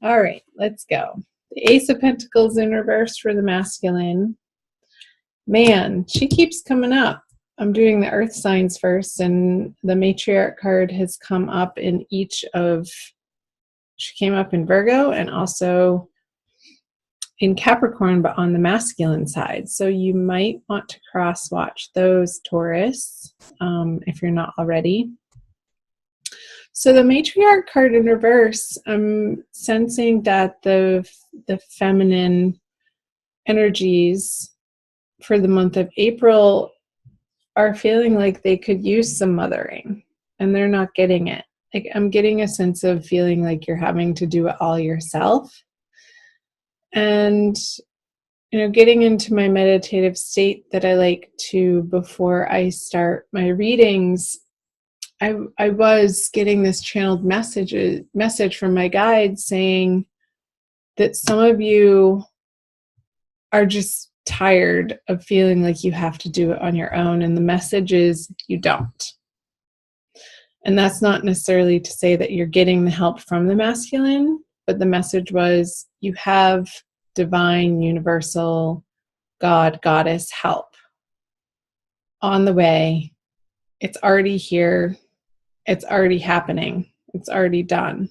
All right, let's go. The Ace of Pentacles in reverse for the masculine. Man, she keeps coming up. I'm doing the earth signs first, and the matriarch card has come up in each of, she came up in Virgo and also in Capricorn, but on the masculine side. So you might want to cross watch those, Taurus, if you're not already. So the matriarch card in reverse, I'm sensing that the feminine energies for the month of April are feeling like they could use some mothering, and they're not getting it. Like, I'm getting a sense of feeling like you're having to do it all yourself. And, getting into my meditative state that I like to before I start my readings, I was getting this channeled message from my guide saying that some of you are just tired of feeling like you have to do it on your own, and the message is you don't. And that's not necessarily to say that you're getting the help from the masculine, but the message was you have divine, universal, God, goddess help on the way. It's already here. It's already happening. It's already done.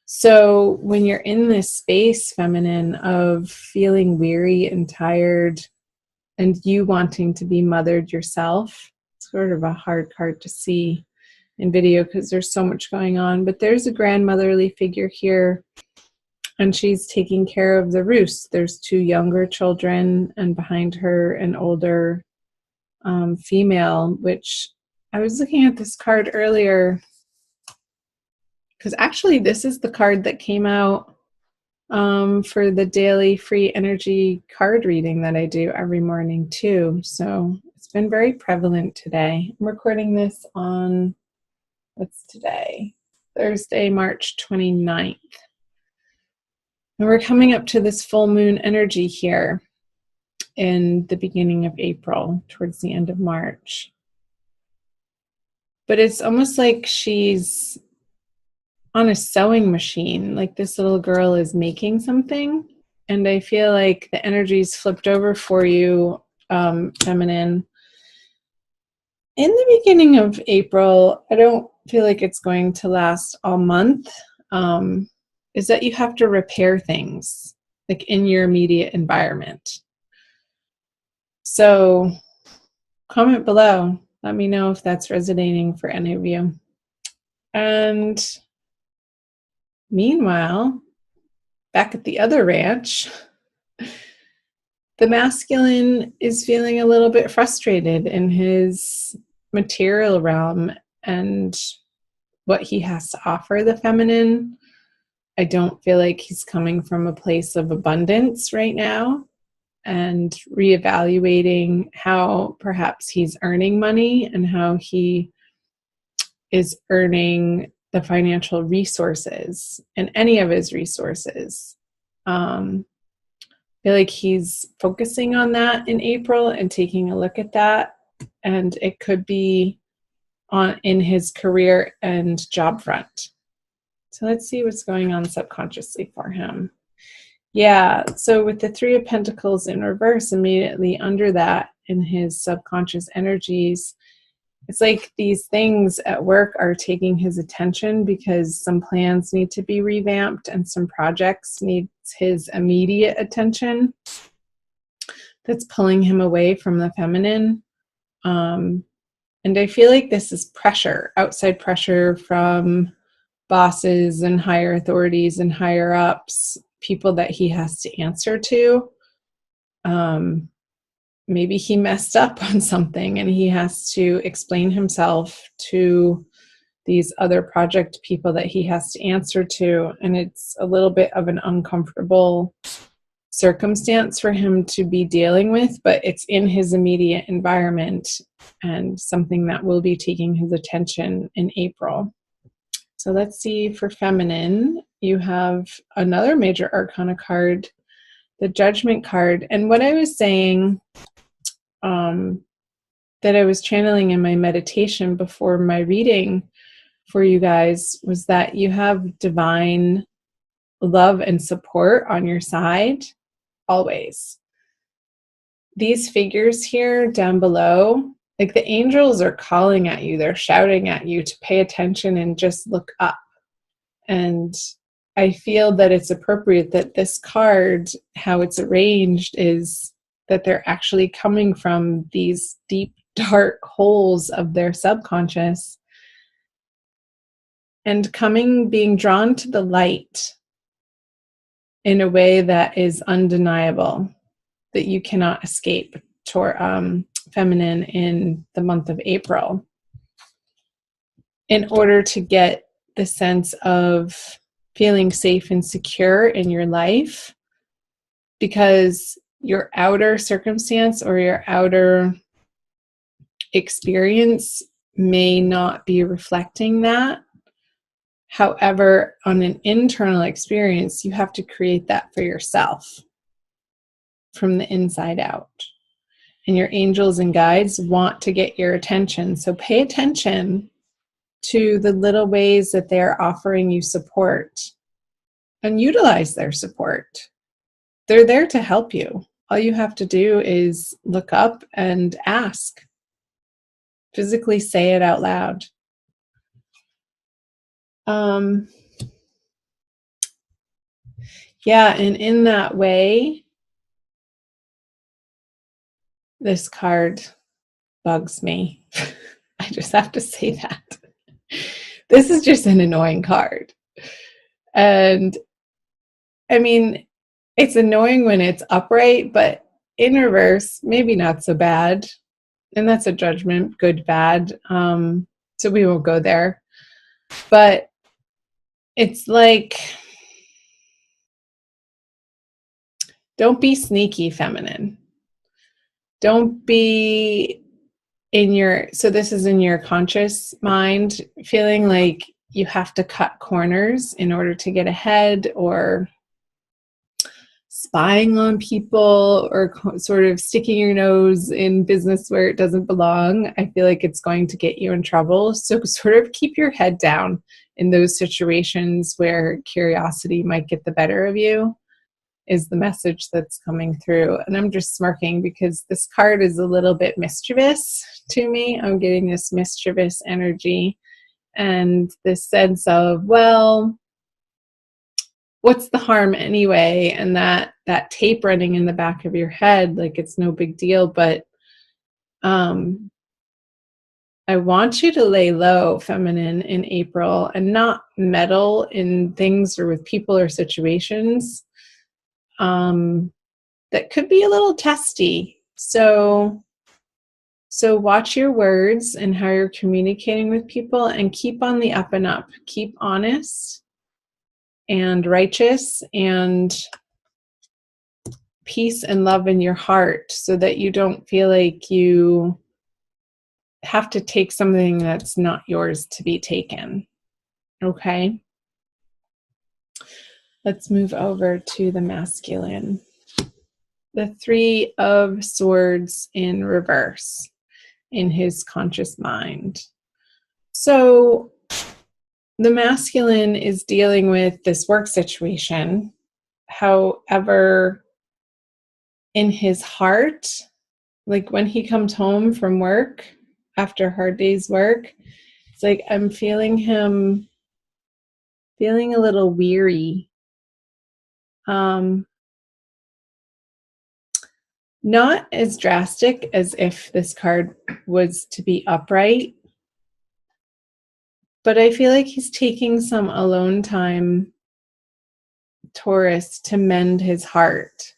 So when you're in this space, feminine, of feeling weary and tired and you wanting to be mothered yourself, it's sort of a hard card to see in video because there's so much going on, but there's a grandmotherly figure here, and she's taking care of the roost. There's 2 younger children, and behind her an older female, which I was looking at this card earlier because actually this is the card that came out for the daily free energy card reading that I do every morning too. So it's been very prevalent today. I'm recording this on, what's today? Thursday, March 29th. And we're coming up to this full moon energy here in the beginning of April, towards the end of March. But it's almost like she's on a sewing machine, like this little girl is making something. And I feel like the energy's flipped over for you, feminine. In the beginning of April, I don't feel like it's going to last all month, is that you have to repair things like in your immediate environment. So comment below. Let me know if that's resonating for any of you. And meanwhile, back at the other ranch, the masculine is feeling a little bit frustrated in his material realm and what he has to offer the feminine. I don't feel like he's coming from a place of abundance right now, and reevaluating how perhaps he's earning money and how he is earning the financial resources and any of his resources. I feel like he's focusing on that in April and taking a look at that, and it could be in his career and job front. So let's see what's going on subconsciously for him. Yeah, so with the 3 of Pentacles in reverse, immediately under that in his subconscious energies, it's like these things at work are taking his attention because some plans need to be revamped and some projects need his immediate attention. That's pulling him away from the feminine. And I feel like this is pressure, outside pressure from bosses and higher authorities and higher ups, people that he has to answer to. Maybe he messed up on something and he has to explain himself to these other project people that he has to answer to. And it's a little bit of an uncomfortable circumstance for him to be dealing with, but it's in his immediate environment and something that will be taking his attention in April. So let's see for feminine. You have another major arcana card, the Judgment card. And what I was saying that I was channeling in my meditation before my reading for you guys was that you have divine love and support on your side, always. These figures here down below, like the angels are calling at you, they're shouting at you to pay attention and just look up. And I feel that it's appropriate that this card, how it's arranged, is that they're actually coming from these deep, dark holes of their subconscious and being drawn to the light in a way that is undeniable, that you cannot escape feminine in the month of April, in order to get the sense of feeling safe and secure in your life, because your outer circumstance or your outer experience may not be reflecting that. However, on an internal experience, you have to create that for yourself from the inside out. And your angels and guides want to get your attention. So pay attention to the little ways that they're offering you support and utilize their support. They're there to help you. All you have to do is look up and ask. Physically say it out loud. Yeah, and in that way, this card bugs me. I just have to say that. This is just an annoying card. And I mean, it's annoying when it's upright, but in reverse, maybe not so bad. And that's a judgment, good, bad. So we won't go there. But it's like, don't be sneaky feminine. Don't be so this is in your conscious mind, feeling like you have to cut corners in order to get ahead, or spying on people, or sort of sticking your nose in business where it doesn't belong. I feel like it's going to get you in trouble. So sort of keep your head down in those situations where curiosity might get the better of you, is the message that's coming through. And I'm just smirking because this card is a little bit mischievous to me. I'm getting this mischievous energy and this sense of, well, what's the harm anyway? And that tape running in the back of your head, like it's no big deal. But I want you to lay low, feminine, in April, and not meddle in things or with people or situations that could be a little testy. So watch your words and how you're communicating with people, and keep on the up and up. Keep honest and righteous and peace and love in your heart, so that you don't feel like you have to take something that's not yours to be taken. Okay? Let's move over to the masculine. The Three of Swords in reverse in his conscious mind. So the masculine is dealing with this work situation. However, in his heart, like when he comes home from work after a hard day's work, it's like I'm feeling him feeling a little weary. Not as drastic as if this card was to be upright, but I feel like he's taking some alone time, Taurus, to mend his heart,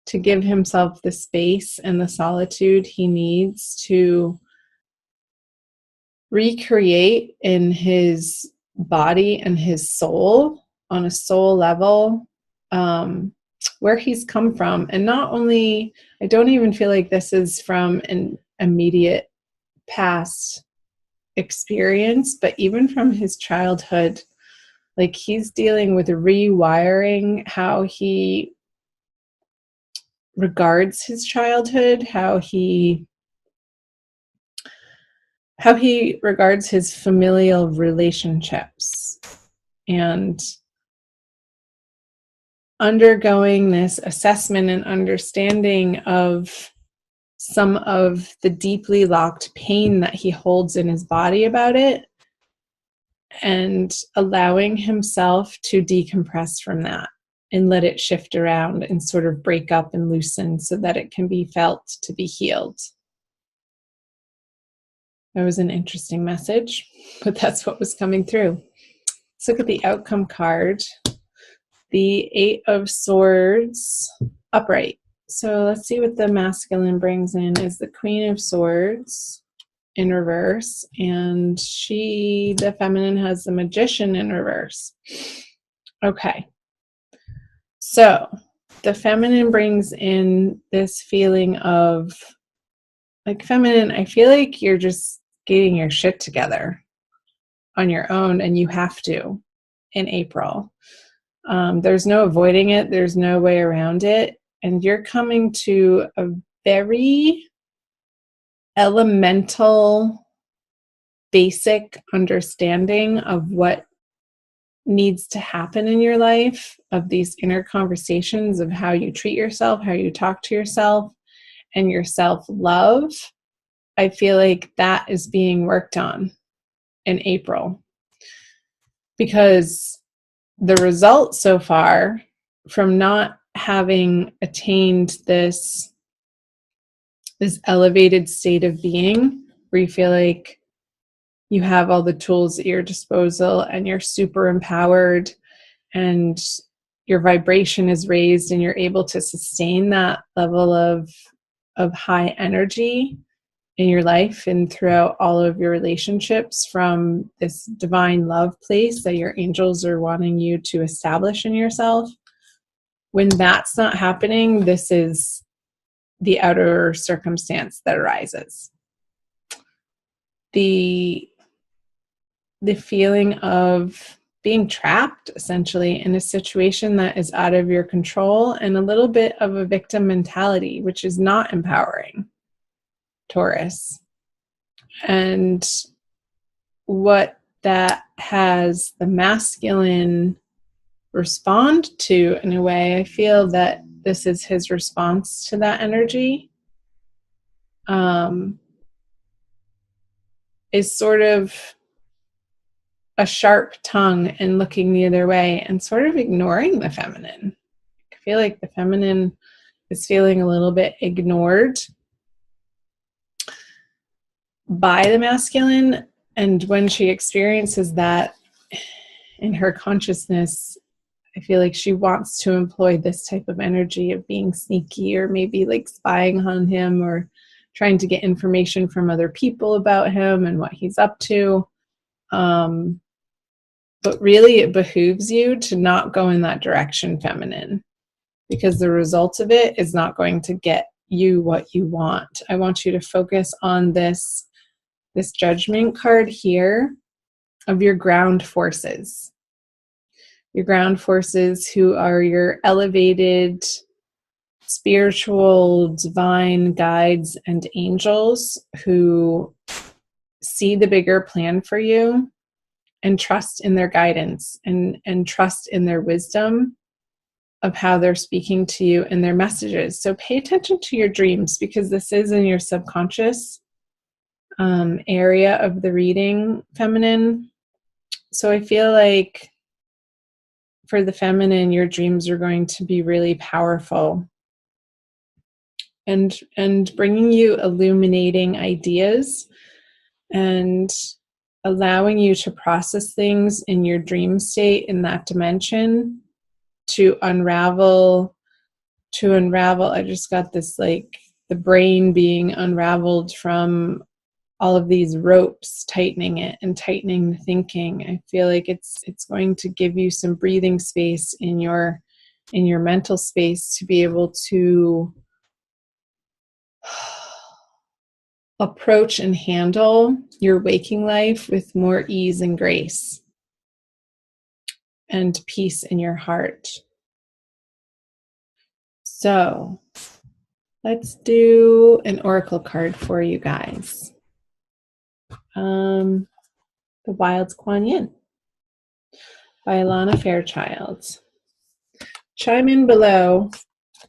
to give himself the space and the solitude he needs to recreate in his body and his soul, on a soul level, where he's come from. And not only, I don't even feel like this is from an immediate past experience, but even from his childhood. Like he's dealing with rewiring how he regards his childhood, how he regards his familial relationships. And undergoing this assessment and understanding of some of the deeply locked pain that he holds in his body about it, and allowing himself to decompress from that and let it shift around and sort of break up and loosen so that it can be felt to be healed. That was an interesting message, but that's what was coming through. Let's look at the outcome card. The 8 of Swords upright. So let's see what the masculine brings in is the Queen of Swords in reverse, and the feminine, has the Magician in reverse. Okay. So the feminine brings in this feeling of, like, feminine, I feel like you're just getting your shit together on your own, and you have to in April. There's no avoiding it. There's no way around it. And you're coming to a very elemental, basic understanding of what needs to happen in your life, of these inner conversations of how you treat yourself, how you talk to yourself, and your self-love. I feel like that is being worked on in April, because the result so far from not having attained this elevated state of being where you feel like you have all the tools at your disposal and you're super empowered and your vibration is raised and you're able to sustain that level of high energy in your life and throughout all of your relationships, from this divine love place that your angels are wanting you to establish in yourself. When that's not happening, this is the outer circumstance that arises. The feeling of being trapped, essentially, in a situation that is out of your control, and a little bit of a victim mentality, which is not empowering, Taurus. And what that has the masculine respond to, in a way, I feel that this is his response to that energy, is sort of a sharp tongue and looking the other way and sort of ignoring the feminine. I feel like the feminine is feeling a little bit ignored by the masculine. And when she experiences that in her consciousness, I feel like she wants to employ this type of energy of being sneaky, or maybe like spying on him, or trying to get information from other people about him and what he's up to. But really, it behooves you to not go in that direction, feminine, because the result of it is not going to get you what you want. I want you to focus on this judgment card here of your ground forces. Your ground forces, who are your elevated spiritual divine guides and angels, who see the bigger plan for you and trust in their guidance and trust in their wisdom of how they're speaking to you and their messages. So pay attention to your dreams, because this is in your subconscious area of the reading, feminine. So I feel like for the feminine, your dreams are going to be really powerful and bringing you illuminating ideas and allowing you to process things in your dream state, in that dimension, to unravel. I just got this, like, the brain being unraveled from all of these ropes, tightening it and tightening the thinking. I feel like it's going to give you some breathing space in your mental space to be able to approach and handle your waking life with more ease and grace and peace in your heart. So let's do an oracle card for you guys. The Wild's Kuan Yin by Alana Fairchild. Chime in below,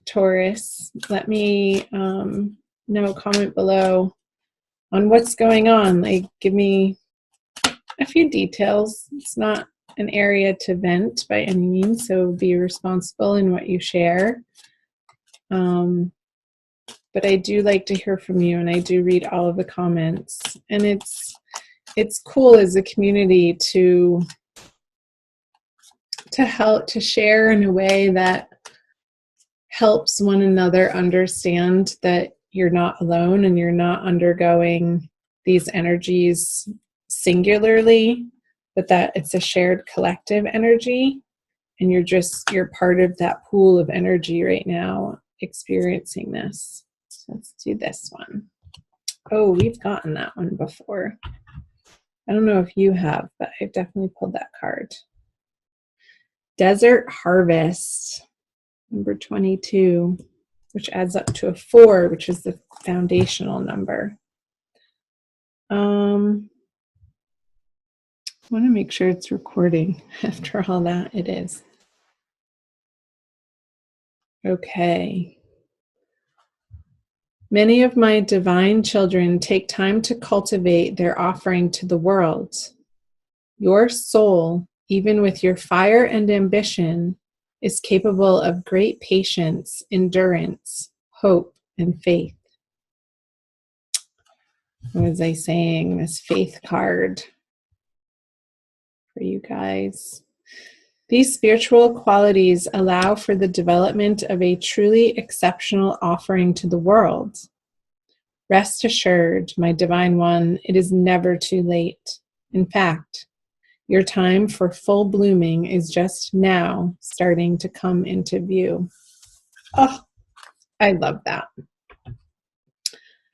Taurus. Let me know, comment below on what's going on. Like, give me a few details. It's not an area to vent by any means, so be responsible in what you share. But I do like to hear from you, and I do read all of the comments. And it's cool as a community to help, to share in a way that helps one another understand that you're not alone and you're not undergoing these energies singularly, but that it's a shared collective energy, and you're part of that pool of energy right now experiencing this. So let's do this one. Oh, we've gotten that one before. I don't know if you have, but I've definitely pulled that card. Desert Harvest, number 22, which adds up to a 4, which is the foundational number. I want to make sure it's recording. After all that, it is. Okay. Many of my divine children take time to cultivate their offering to the world. Your soul, even with your fire and ambition, is capable of great patience, endurance, hope, and faith. What was I saying? This faith card for you guys. These spiritual qualities allow for the development of a truly exceptional offering to the world. Rest assured, my divine one, it is never too late. In fact, your time for full blooming is just now starting to come into view. Oh, I love that.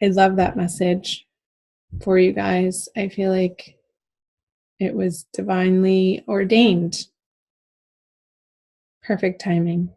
I love that message for you guys. I feel like it was divinely ordained. Perfect timing.